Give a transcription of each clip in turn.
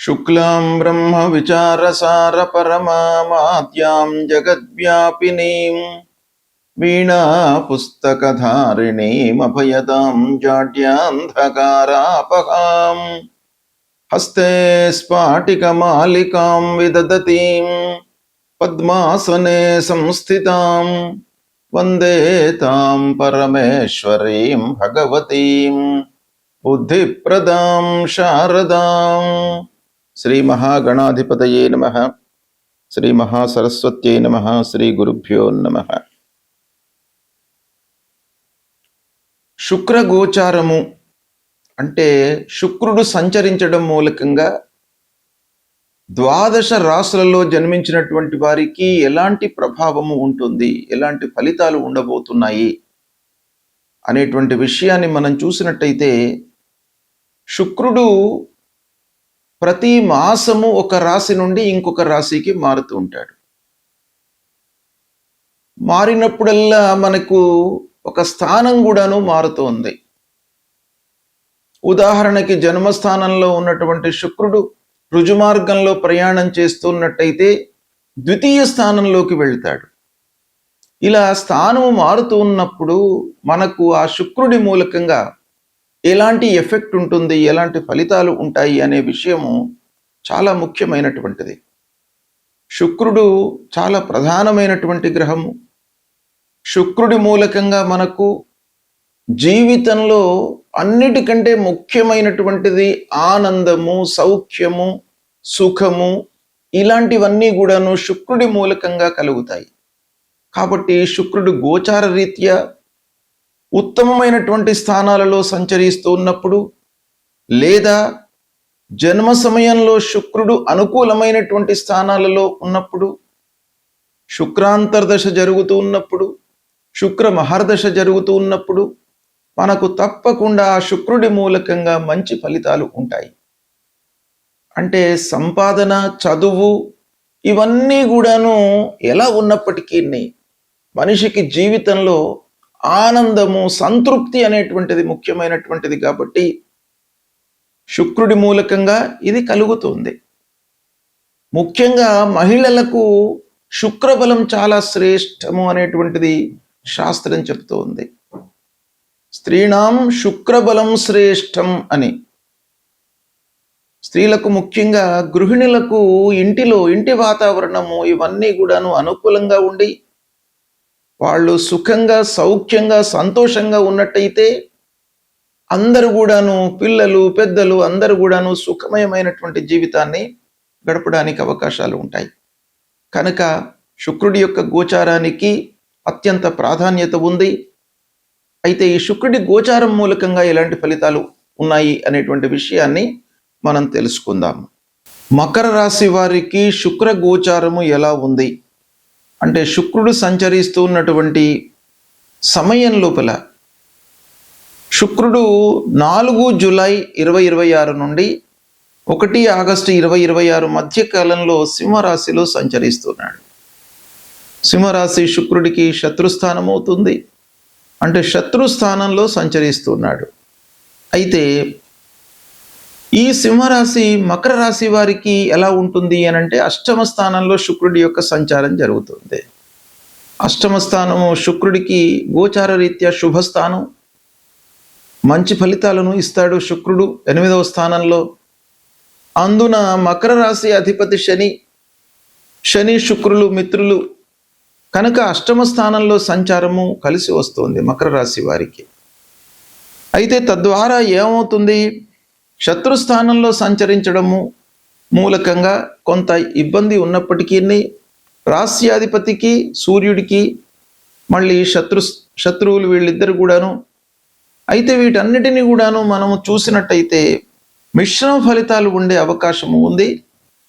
శుక్లాం బ్రహ్మ విచారసార పరమాద్యాం జగద్వ్యాపినీం వీణా పుస్తకధారిణీం అభయదాం జాడ్యాంధకారాపహాం హస్తే స్ఫాటికమాలికాం విదదతీం పద్మాసనే సంస్థితాం వందే తాం పరమేశ్వరీం భగవతీం బుద్ధిప్రదాం శారదాం. శ్రీ మహాగణాధిపతయే నమః. శ్రీ మహాసరస్వత్యై నమః. శ్రీ గురుభ్యో నమః. శుక్రగోచారము అంటే శుక్రుడు సంచరించడం మూలకంగా ద్వాదశ రాశులలో జన్మించినటువంటి వారికి ఎలాంటి ప్రభావము ఉంటుంది, ఎలాంటి ఫలితాలు ఉండబోతున్నాయి అనేటువంటి విషయాన్ని మనం చూసినట్టయితే, శుక్రుడు ప్రతి మాసము ఒక రాశి నుండి ఇంకొక రాశికి మారుతూ ఉంటాడు. మారినప్పుడల్లా మనకు ఒక స్థానం కూడాను మారుతోంది. ఉదాహరణకి జన్మస్థానంలో ఉన్నటువంటి శుక్రుడు రుజుమార్గంలో ప్రయాణం చేస్తున్నట్టయితే ద్వితీయ స్థానంలోకి వెళ్తాడు. ఇలా స్థానము మారుతూ ఉన్నప్పుడు మనకు ఆ శుక్రుడి మూలకంగా ఎలాంటి ఎఫెక్ట్ ఉంటుంది, ఎలాంటి ఫలితాలు ఉంటాయి అనే విషయము చాలా ముఖ్యమైనటువంటిది. శుక్రుడు చాలా ప్రధానమైనటువంటి గ్రహము. శుక్రుడి మూలకంగా మనకు జీవితంలో అన్నిటికంటే ముఖ్యమైనటువంటిది ఆనందము, సౌఖ్యము, సుఖము, ఇలాంటివన్నీ కూడాను శుక్రుడి మూలకంగా కలుగుతాయి. కాబట్టి శుక్రుడు గోచార రీత్యా ఉత్తమమైనటువంటి స్థానాలలో సంచరిస్తూ ఉన్నప్పుడు, లేదా జన్మ సమయంలో శుక్రుడు అనుకూలమైనటువంటి స్థానాలలో ఉన్నప్పుడు, శుక్రాంతర్దశ జరుగుతూ ఉన్నప్పుడు, శుక్ర మహర్దశ జరుగుతూ ఉన్నప్పుడు మనకు తప్పకుండా ఆ శుక్రుడి మూలకంగా మంచి ఫలితాలు ఉంటాయి. అంటే సంపాదన, చదువు ఇవన్నీ కూడాను ఎలా ఉన్నప్పటికీ మనిషికి జీవితంలో ఆనందము, సంతృప్తి అనేటువంటిది ముఖ్యమైనటువంటిది. కాబట్టి శుక్రుడి మూలకంగా ఇది కలుగుతుంది. ముఖ్యంగా మహిళలకు శుక్రబలం చాలా శ్రేష్టము అనేటువంటిది శాస్త్రం చెప్తోంది. స్త్రీణాం శుక్రబలం శ్రేష్టం అని. స్త్రీలకు, ముఖ్యంగా గృహిణులకు ఇంటి వాతావరణము ఇవన్నీ కూడాను అనుకూలంగా ఉండి వాళ్ళు సుఖంగా, సౌఖ్యంగా, సంతోషంగా ఉన్నట్టయితే అందరూ కూడాను, పిల్లలు, పెద్దలు అందరూ కూడాను సుఖమయమైనటువంటి జీవితాన్ని గడపడానికి అవకాశాలు ఉంటాయి. కనుక శుక్రుడి యొక్క గోచారానికి అత్యంత ప్రాధాన్యత ఉంది. అయితే ఈ శుక్రుడి గోచారం మూలకంగా ఎలాంటి ఫలితాలు ఉన్నాయి అనేటువంటి విషయాన్ని మనం తెలుసుకుందాం. మకర రాశి వారికి శుక్ర గోచారము ఎలా ఉంది అంటే, శుక్రుడు సంచరిస్తూ ఉన్నటువంటి సమయం లోపల శుక్రుడు 4 జూలై 2026 నుండి 1 ఆగస్టు 2026 మధ్య కాలంలో సింహరాశిలో సంచరిస్తున్నాడు. సింహరాశి శుక్రుడికి శత్రుస్థానం అవుతుంది. అంటే శత్రుస్థానంలో సంచరిస్తున్నాడు. అయితే ఈ సింహరాశి మకర రాశి వారికి ఎలా ఉంటుంది అని అంటే, అష్టమ స్థానంలో శుక్రుడి యొక్క సంచారం జరుగుతుంది. అష్టమ స్థానము శుక్రుడికి గోచార రీత్యా శుభస్థానం. మంచి ఫలితాలను ఇస్తాడు శుక్రుడు 8వ స్థానంలో. అందున మకర రాశి అధిపతి శని శుక్రులు మిత్రులు కనుక అష్టమ స్థానంలో సంచారము కలిసి వస్తుంది మకర రాశి వారికి. అయితే తద్వారా ఏమవుతుంది, శత్రుస్థానంలో సంచరించడము మూలకంగా కొంత ఇబ్బంది ఉన్నప్పటికీ రాస్యాధిపతికి, సూర్యుడికి మళ్ళీ శత్రువులు వీళ్ళిద్దరు కూడాను. అయితే వీటన్నిటినీ కూడాను మనము చూసినట్టయితే మిశ్రమ ఫలితాలు ఉండే అవకాశము ఉంది.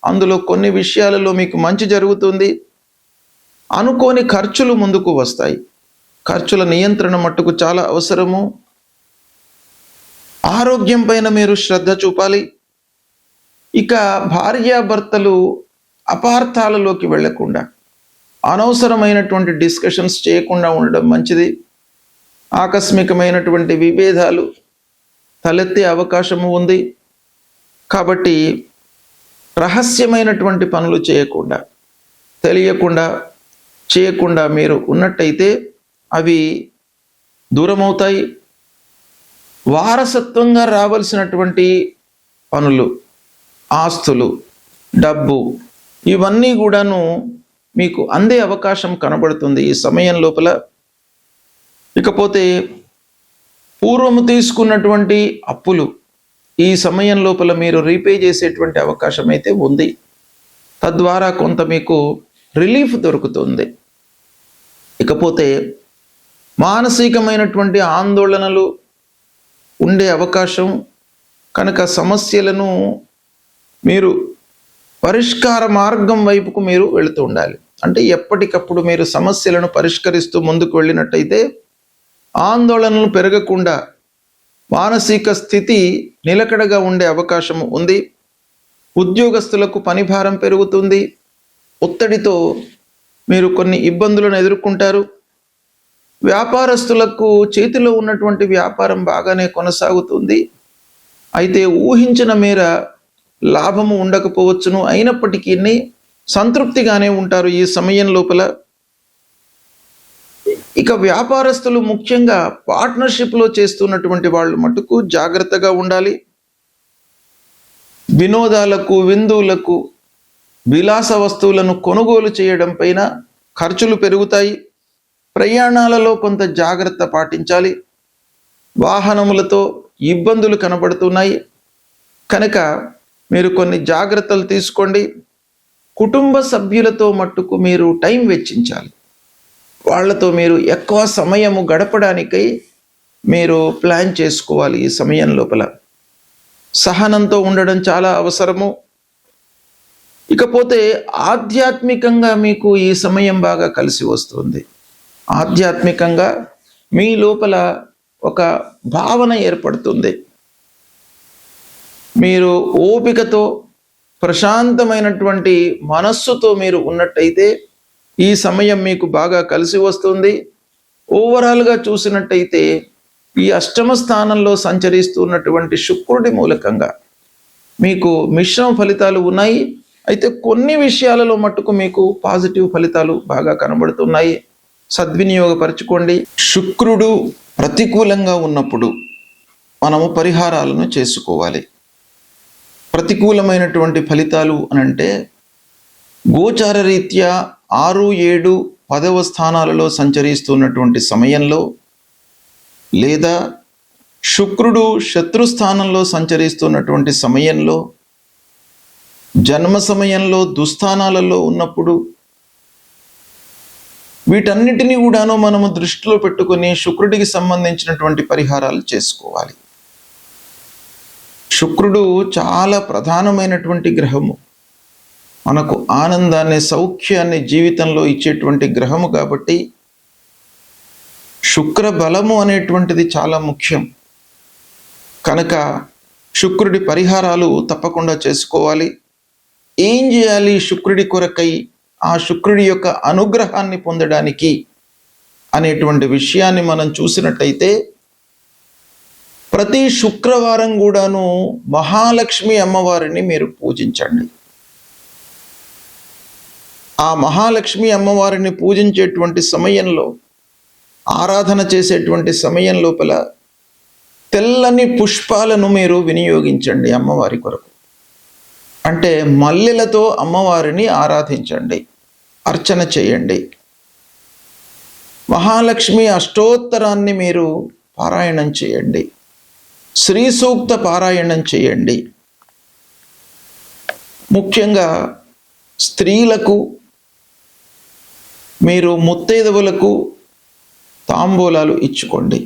అందులో కొన్ని విషయాలలో మీకు మంచి జరుగుతుంది. అనుకోని ఖర్చులు ముందుకు వస్తాయి. ఖర్చుల నియంత్రణ మట్టుకు చాలా అవసరము. ఆరోగ్యం పైన మీరు శ్రద్ధ చూపాలి. ఇక భార్యాభర్తలు అపార్థాలలోకి వెళ్లకుండా, అనవసరమైనటువంటి డిస్కషన్స్ చేయకుండా ఉండడం మంచిది. ఆకస్మికమైనటువంటి విభేదాలు తలెత్తే అవకాశము ఉంది. కాబట్టి రహస్యమైనటువంటి పనులు చేయకుండా, తెలియకుండా చేయకుండా మీరు ఉన్నట్టయితే అవి దూరమవుతాయి. వారసత్వంగా రావాల్సినటువంటి పనులు, ఆస్తులు, డబ్బు ఇవన్నీ కూడాను మీకు అందే అవకాశం కనబడుతుంది ఈ సమయం లోపల. ఇకపోతే పూర్వము తీసుకున్నటువంటి అప్పులు ఈ సమయం లోపల మీరు రీపే చేసేటువంటి అవకాశం అయితే ఉంది. తద్వారా కొంత మీకు రిలీఫ్ దొరుకుతుంది. ఇకపోతే మానసికమైనటువంటి ఆందోళనలు ఉండే అవకాశం కనుక సమస్యలను మీరు పరిష్కార మార్గం వైపుకు మీరు వెళుతూ ఉండాలి. అంటే ఎప్పటికప్పుడు మీరు సమస్యలను పరిష్కరిస్తూ ముందుకు వెళ్ళినట్టయితే ఆందోళనలు పెరగకుండా మానసిక స్థితి నిలకడగా ఉండే అవకాశం ఉంది. ఉద్యోగస్తులకు పని భారం పెరుగుతుంది. ఒత్తిడితో మీరు కొన్ని ఇబ్బందులను ఎదుర్కొంటారు. వ్యాపారస్తులకు చేతిలో ఉన్నటువంటి వ్యాపారం బాగానే కొనసాగుతుంది. అయితే ఊహించిన మేర లాభము ఉండకపోవచ్చును. అయినప్పటికీ సంతృప్తిగానే ఉంటారు ఈ సమయం లోపల. ఇక వ్యాపారస్తులు ముఖ్యంగా పార్ట్నర్షిప్లో చేస్తున్నటువంటి వాళ్ళు మటుకు జాగ్రత్తగా ఉండాలి. వినోదాలకు, విందులకు, విలాస వస్తువులను కొనుగోలు చేయడం పైన ఖర్చులు పెరుగుతాయి. ప్రయాణాలలో కొంత జాగ్రత్త పాటించాలి. వాహనములతో ఇబ్బందులు కనబడుతున్నాయి కనుక మీరు కొన్ని జాగ్రత్తలు తీసుకోండి. కుటుంబ సభ్యులతో మట్టుకు మీరు టైం వెచ్చించాలి. వాళ్ళతో మీరు ఎక్కువ సమయము గడపడానికై మీరు ప్లాన్ చేసుకోవాలి. ఈ సమయం లోపల సహనంతో ఉండడం చాలా అవసరము. ఇకపోతే ఆధ్యాత్మికంగా మీకు ఈ సమయం బాగా కలిసి వస్తుంది. ఆధ్యాత్మికంగా మీ లోపల ఒక భావన ఏర్పడుతుంది. మీరు ఓపికతో, ప్రశాంతమైనటువంటి మనస్సుతో మీరు ఉన్నట్టయితే ఈ సమయం మీకు బాగా కలిసి వస్తుంది. ఓవరాల్గా చూసినట్టయితే ఈ అష్టమ స్థానంలో సంచరిస్తున్నటువంటి శుక్రుడి మూలకంగా మీకు మిశ్రమ ఫలితాలు ఉన్నాయి. అయితే కొన్ని విషయాలలో మట్టుకు మీకు పాజిటివ్ ఫలితాలు బాగా కనబడుతున్నాయి. సద్వినియోగపరచుకోండి. శుక్రుడు ప్రతికూలంగా ఉన్నప్పుడు మనము పరిహారాలను చేసుకోవాలి. ప్రతికూలమైనటువంటి ఫలితాలు అనంటే గోచార రీత్యా 6, 7, 10వ స్థానాలలో సంచరిస్తున్నటువంటి సమయంలో, లేదా శుక్రుడు శత్రుస్థానంలో సంచరిస్తున్నటువంటి సమయంలో, జన్మ సమయంలో దుస్థానాలలో ఉన్నప్పుడు, వీటన్నిటినీ కూడాను మనము దృష్టిలో పెట్టుకుని శుక్రుడికి సంబంధించినటువంటి పరిహారాలు చేసుకోవాలి. శుక్రుడు చాలా ప్రధానమైనటువంటి గ్రహము. మనకు ఆనందాన్ని, సౌఖ్యాన్ని జీవితంలో ఇచ్చేటువంటి గ్రహము కాబట్టి శుక్ర బలము అనేటువంటిది చాలా ముఖ్యం. కనుక శుక్రుడి పరిహారాలు తప్పకుండా చేసుకోవాలి. ఏం చేయాలి శుక్రుడి కొరకై, ఆ శుక్రుడి యొక్క అనుగ్రహాన్ని పొందడానికి అనేటువంటి విషయాన్ని మనం చూసినట్టయితే ప్రతి శుక్రవారం కూడాను మహాలక్ష్మి అమ్మవారిని మీరు పూజించండి. ఆ మహాలక్ష్మి అమ్మవారిని పూజించేటువంటి సమయంలో, ఆరాధన చేసేటువంటి సమయం లోపల తెల్లని పుష్పాలను మీరు వినియోగించండి అమ్మవారి కొరకు. అంటే మల్లెలతో అమ్మవారిని ఆరాధించండి, అర్చన చేయండి. మహాలక్ష్మి అష్టోత్తరాన్ని మీరు పారాయణం చేయండి, శ్రీ సూక్త పారాయణం చేయండి. ముఖ్యంగా స్త్రీలకు, మీరు ముత్తైదవులకు తాంబూలాలు ఇచ్చుకోండి.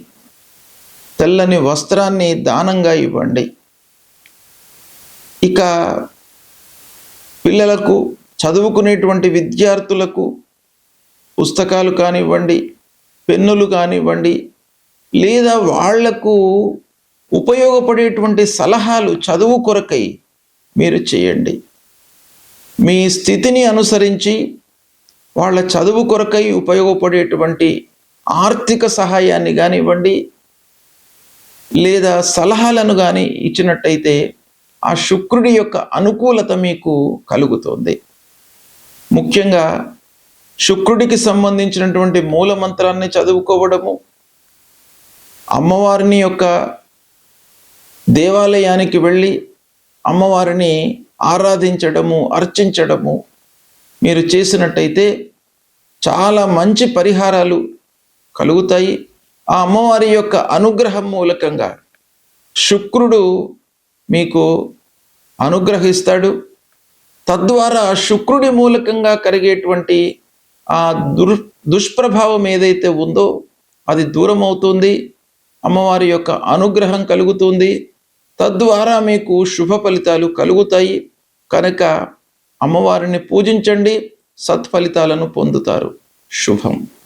తెల్లని వస్త్రాన్ని దానంగా ఇవ్వండి. ఇక పిల్లలకు, చదువుకునేటువంటి విద్యార్థులకు పుస్తకాలు కానివ్వండి, పెన్నులు కానివ్వండి, లేదా వాళ్లకు ఉపయోగపడేటువంటి సలహాలు చదువు కొరకై మీరు చేయండి. మీ స్థితిని అనుసరించి వాళ్ళ చదువు కొరకై ఉపయోగపడేటువంటి ఆర్థిక సహాయాన్ని కానివ్వండి, లేదా సలహాలను కానీ ఇచ్చినట్టయితే ఆ శుక్రుడి యొక్క అనుకూలత మీకు కలుగుతుంది. ముఖ్యంగా శుక్రుడికి సంబంధించినటువంటి మూల మంత్రాన్ని చదువుకోవడము, అమ్మవారిని యొక్క దేవాలయానికి వెళ్ళి అమ్మవారిని ఆరాధించడము, అర్చించడము మీరు చేసినట్టయితే చాలా మంచి పరిహారాలు కలుగుతాయి. ఆ అమ్మవారి యొక్క అనుగ్రహం మూలకంగా శుక్రుడు మీకు అనుగ్రహిస్తాడు. తద్వారా శుక్రుడి మూలకంగా కలిగేటువంటి ఆ దుష్ప్రభావం ఏదైతే ఉందో అది దూరం అవుతుంది. అమ్మవారి యొక్క అనుగ్రహం కలుగుతుంది. తద్వారా మీకు శుభ ఫలితాలు కలుగుతాయి. కనుక అమ్మవారిని పూజించండి, సత్ఫలితాలను పొందుతారు. శుభం.